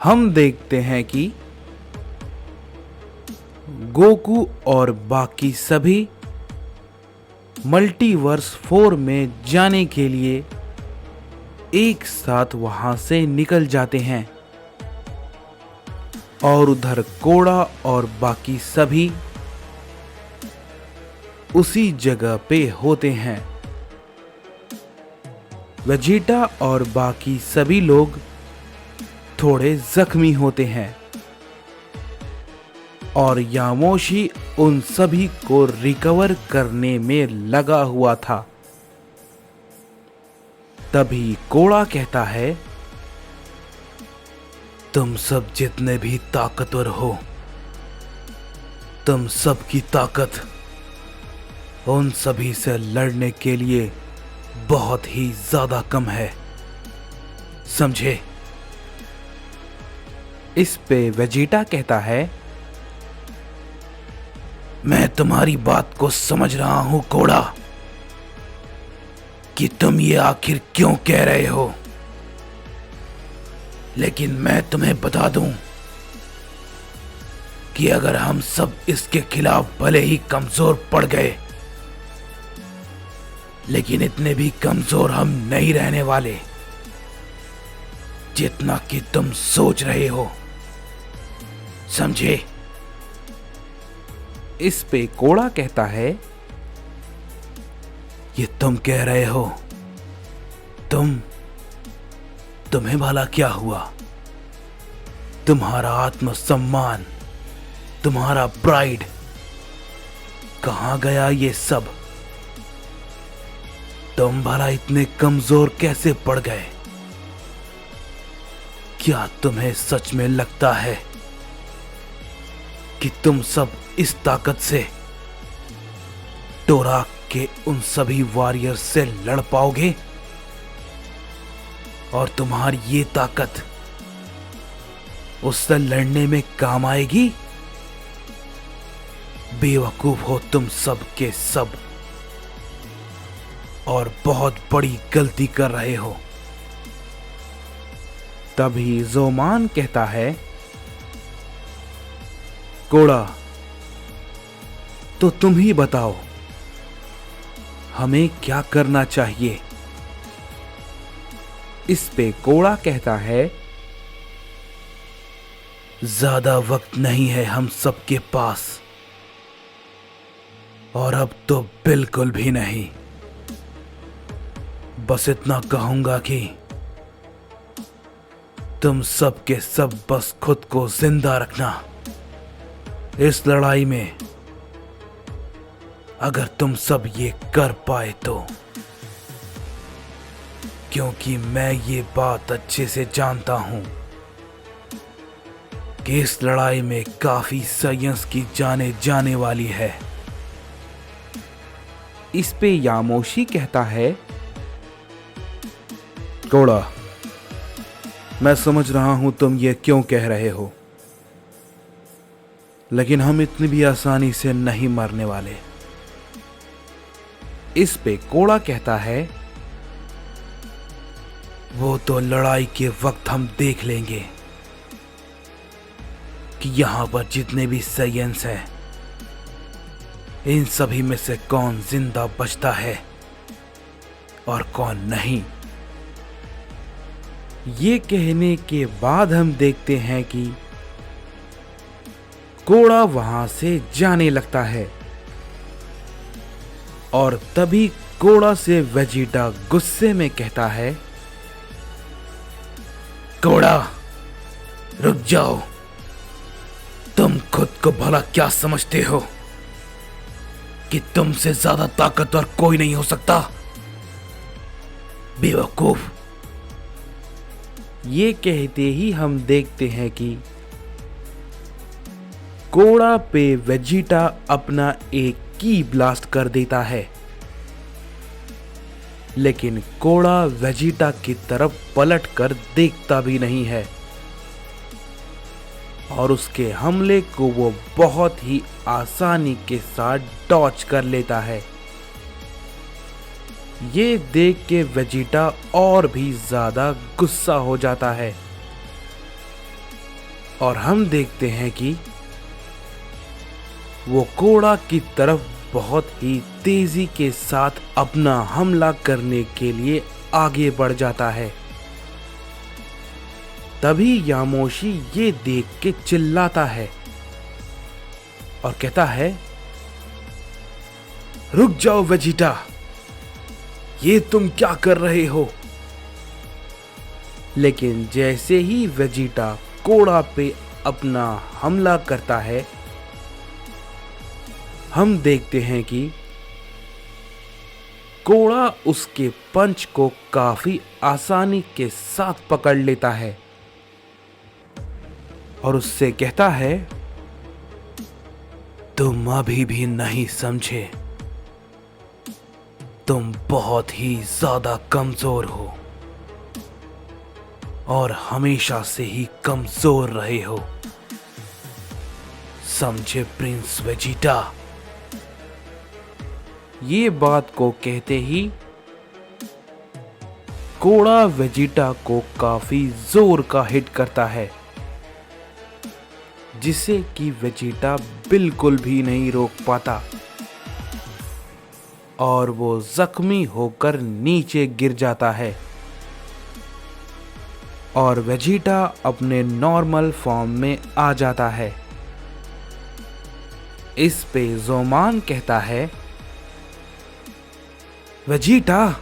हम देखते हैं कि गोकू और बाकी सभी मल्टीवर्स 4 में जाने के लिए एक साथ वहां से निकल जाते हैं और उधर कोड़ा और बाकी सभी उसी जगह पे होते हैं। वेजिटा और बाकी सभी लोग थोड़े जख्मी होते हैं और यामोशी उन सभी को रिकवर करने में लगा हुआ था। तभी कोड़ा कहता है, तुम सब जितने भी ताकतवर हो, तुम सब की ताकत उन सभी से लड़ने के लिए बहुत ही ज्यादा कम है, समझे? इस पे वेजिटा कहता है, मैं तुम्हारी बात को समझ रहा हूं कोड़ा, कि तुम ये आखिर क्यों कह रहे हो, लेकिन मैं तुम्हें बता दूं कि अगर हम सब इसके खिलाफ भले ही कमजोर पड़ गए, लेकिन इतने भी कमजोर हम नहीं रहने वाले जितना कि तुम सोच रहे हो, समझे? इस पे कोड़ा कहता है, ये तुम कह रहे हो, तुम्हें भला क्या हुआ? तुम्हारा आत्मसम्मान, तुम्हारा प्राइड कहां गया? ये सब तुम भला इतने कमजोर कैसे पड़ गए? क्या तुम्हें सच में लगता है कि तुम सब इस ताकत से टोराक के उन सभी वॉरियर्स से लड़ पाओगे? और तुम्हारी ये ताकत उससे लड़ने में काम आएगी? बेवकूफ हो तुम सब के सब, और बहुत बड़ी गलती कर रहे हो। तभी जोमान कहता है, कोड़ा, तो तुम ही बताओ हमें क्या करना चाहिए? इस पे कोड़ा कहता है, ज्यादा वक्त नहीं है हम सबके पास, और अब तो बिल्कुल भी नहीं। बस इतना कहूंगा कि तुम सब के सब बस खुद को जिंदा रखना इस लड़ाई में, अगर तुम सब ये कर पाए तो, क्योंकि मैं ये बात अच्छे से जानता हूं कि इस लड़ाई में काफी साइंस की जाने जाने वाली है। इस पे यामोशी कहता है, कोड़ा, मैं समझ रहा हूं तुम ये क्यों कह रहे हो, लेकिन हम इतनी भी आसानी से नहीं मरने वाले। इस पे कोड़ा कहता है, वो तो लड़ाई के वक्त हम देख लेंगे कि यहां पर जितने भी साइंस हैं, इन सभी में से कौन जिंदा बचता है और कौन नहीं। ये कहने के बाद हम देखते हैं कि कोड़ा वहां से जाने लगता है, और तभी कोड़ा से वेजिटा गुस्से में कहता है, कोड़ा, रुक जाओ, तुम खुद को भला क्या समझते हो कि तुमसे ज्यादा ताकतवर कोई नहीं हो सकता? बेवकूफ। ये कहते ही हम देखते हैं कि कोड़ा पे वेजिटा अपना एक की ब्लास्ट कर देता है, लेकिन कोड़ा वेजिटा की तरफ पलट कर देखता भी नहीं है और उसके हमले को वो बहुत ही आसानी के साथ डॉच कर लेता है। ये देख के वेजिटा और भी ज्यादा गुस्सा हो जाता है और हम देखते हैं कि वो कोड़ा की तरफ बहुत ही तेजी के साथ अपना हमला करने के लिए आगे बढ़ जाता है। तभी यामोशी ये देख के चिल्लाता है और कहता है, रुक जाओ वेजिटा, ये तुम क्या कर रहे हो? लेकिन जैसे ही वेजिटा कोड़ा पे अपना हमला करता है, हम देखते हैं कि कोड़ा उसके पंच को काफी आसानी के साथ पकड़ लेता है और उससे कहता है, तुम अभी भी नहीं समझे, तुम बहुत ही ज्यादा कमजोर हो और हमेशा से ही कमजोर रहे हो, समझे प्रिंस वेजिटा? ये बात को कहते ही कोड़ा वेजिटा को काफी जोर का हिट करता है, जिसे कि वेजिटा बिल्कुल भी नहीं रोक पाता और वो जख्मी होकर नीचे गिर जाता है और वेजिटा अपने नॉर्मल फॉर्म में आ जाता है। इस पे ज़ोमान कहता है, वेजिटा,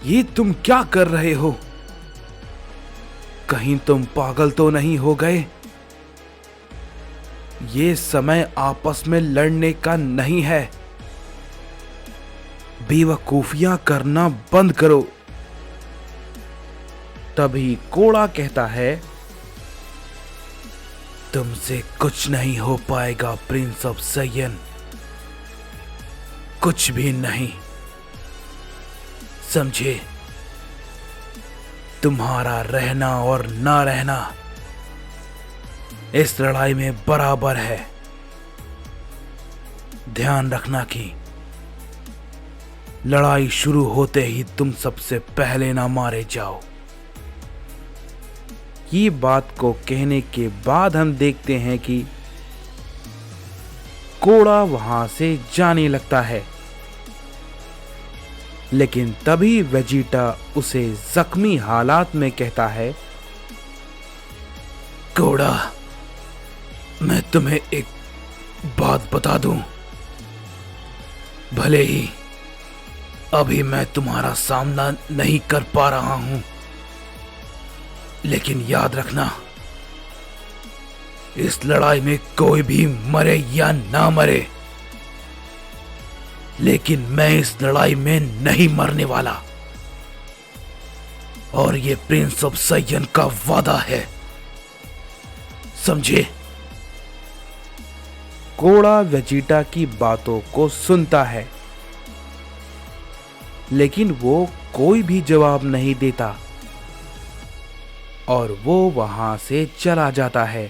ये तुम क्या कर रहे हो? कहीं तुम पागल तो नहीं हो गए? ये समय आपस में लड़ने का नहीं है, बेवकूफियां करना बंद करो। तभी कोड़ा कहता है, तुमसे कुछ नहीं हो पाएगा प्रिंस ऑफ सायन, कुछ भी नहीं, समझे? तुम्हारा रहना और ना रहना इस लड़ाई में बराबर है। ध्यान रखना कि लड़ाई शुरू होते ही तुम सबसे पहले ना मारे जाओ। ये बात को कहने के बाद हम देखते हैं कि कोड़ा वहां से जाने लगता है, लेकिन तभी वेजिटा उसे जख्मी हालात में कहता है, कोड़ा, मैं तुम्हें एक बात बता दूं, भले ही अभी मैं तुम्हारा सामना नहीं कर पा रहा हूं, लेकिन याद रखना, इस लड़ाई में कोई भी मरे या ना मरे, लेकिन मैं इस लड़ाई में नहीं मरने वाला, और ये प्रिंस ऑफ सायन का वादा है, समझे? कोड़ा वेजिटा की बातों को सुनता है, लेकिन वो कोई भी जवाब नहीं देता और वो वहां से चला जाता है।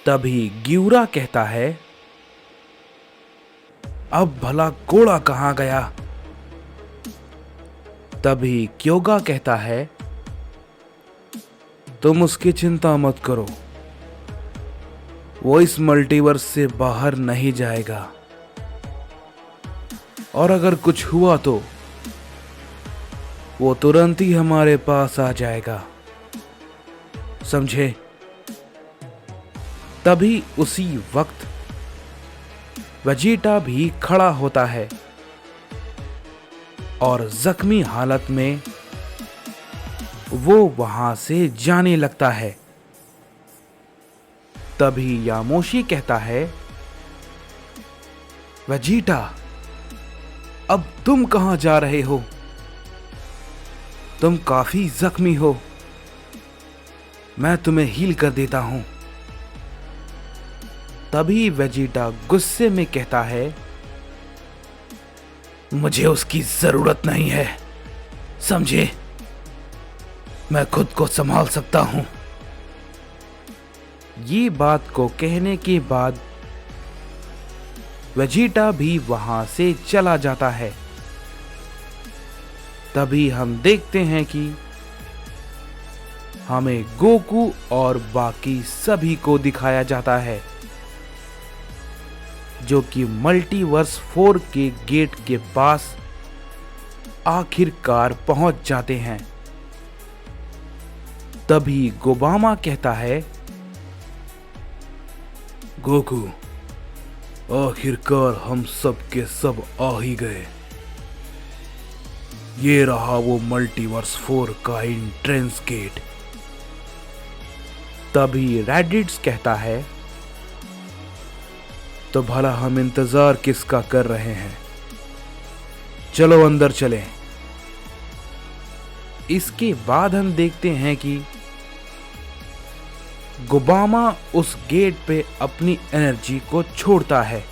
तभी ग्यूरा कहता है, अब भला कोड़ा कहां गया? तभी क्योगा कहता है, तुम उसकी चिंता मत करो, वो इस मल्टीवर्स से बाहर नहीं जाएगा, और अगर कुछ हुआ तो वो तुरंत ही हमारे पास आ जाएगा, समझे? तभी उसी वक्त वेजिटा भी खड़ा होता है और जख्मी हालत में वो वहां से जाने लगता है। तभी यामोशी कहता है, वेजिटा, अब तुम कहां जा रहे हो? तुम काफी जख्मी हो, मैं तुम्हें हील कर देता हूं। तभी वेजिटा गुस्से में कहता है, मुझे उसकी जरूरत नहीं है, समझे? मैं खुद को संभाल सकता हूं। ये बात को कहने के बाद वेजिटा भी वहां से चला जाता है। तभी हम देखते हैं कि हमें गोकू और बाकी सभी को दिखाया जाता है, जो कि मल्टीवर्स 4 के गेट के पास आखिरकार पहुंच जाते हैं। तभी गोबामा कहता है, गोकू, आखिरकार हम सब के सब आ ही गए। ये रहा वो मल्टीवर्स 4 का एंट्रेंस गेट। तभी रैडिट्स कहता है, तो भला हम इंतजार किसका कर रहे हैं? चलो अंदर चलें। इसके बाद हम देखते हैं कि गोबामा उस गेट पे अपनी एनर्जी को छोड़ता है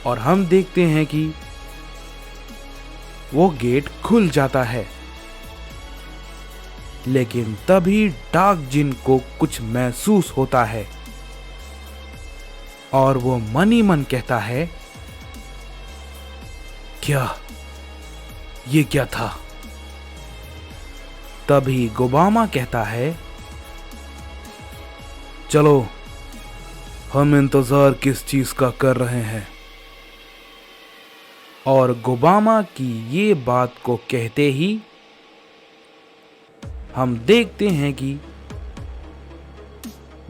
और हम देखते हैं कि वो गेट खुल जाता है। लेकिन तभी डार्क जिन को कुछ महसूस होता है और वो मन ही मन कहता है, क्या ये क्या था? तभी गोबामा कहता है, चलो, हम इंतजार किस चीज का कर रहे हैं? और गोबामा की ये बात को कहते ही हम देखते हैं कि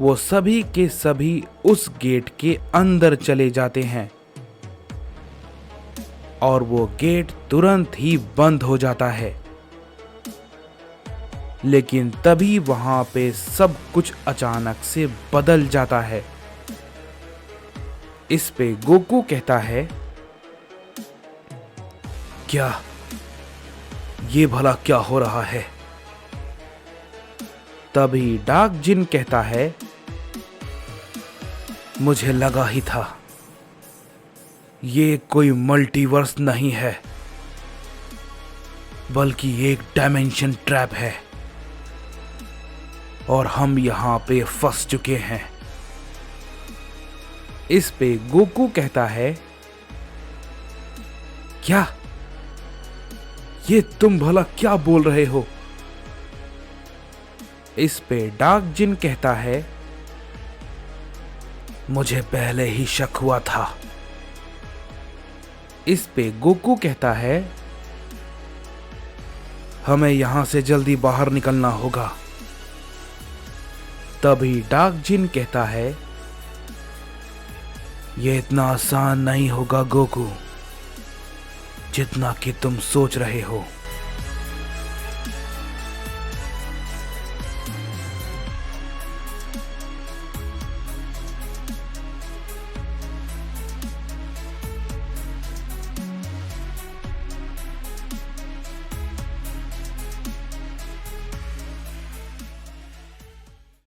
वो सभी के सभी उस गेट के अंदर चले जाते हैं और वो गेट तुरंत ही बंद हो जाता है। लेकिन तभी वहां पे सब कुछ अचानक से बदल जाता है। इस पे गोकू कहता है, क्या ये भला क्या हो रहा है? तभी डार्क जिन कहता है, मुझे लगा ही था, ये कोई मल्टीवर्स नहीं है, बल्कि एक डायमेंशन ट्रैप है और हम यहां पे फंस चुके हैं। इस पे गोकू कहता है, क्या? ये तुम भला क्या बोल रहे हो? इस पे डार्क जिन कहता है, मुझे पहले ही शक हुआ था। इस पे गोकू कहता है, हमें यहां से जल्दी बाहर निकलना होगा। तभी डार्क जिन कहता है, ये इतना आसान नहीं होगा गोकू, जितना कि तुम सोच रहे हो।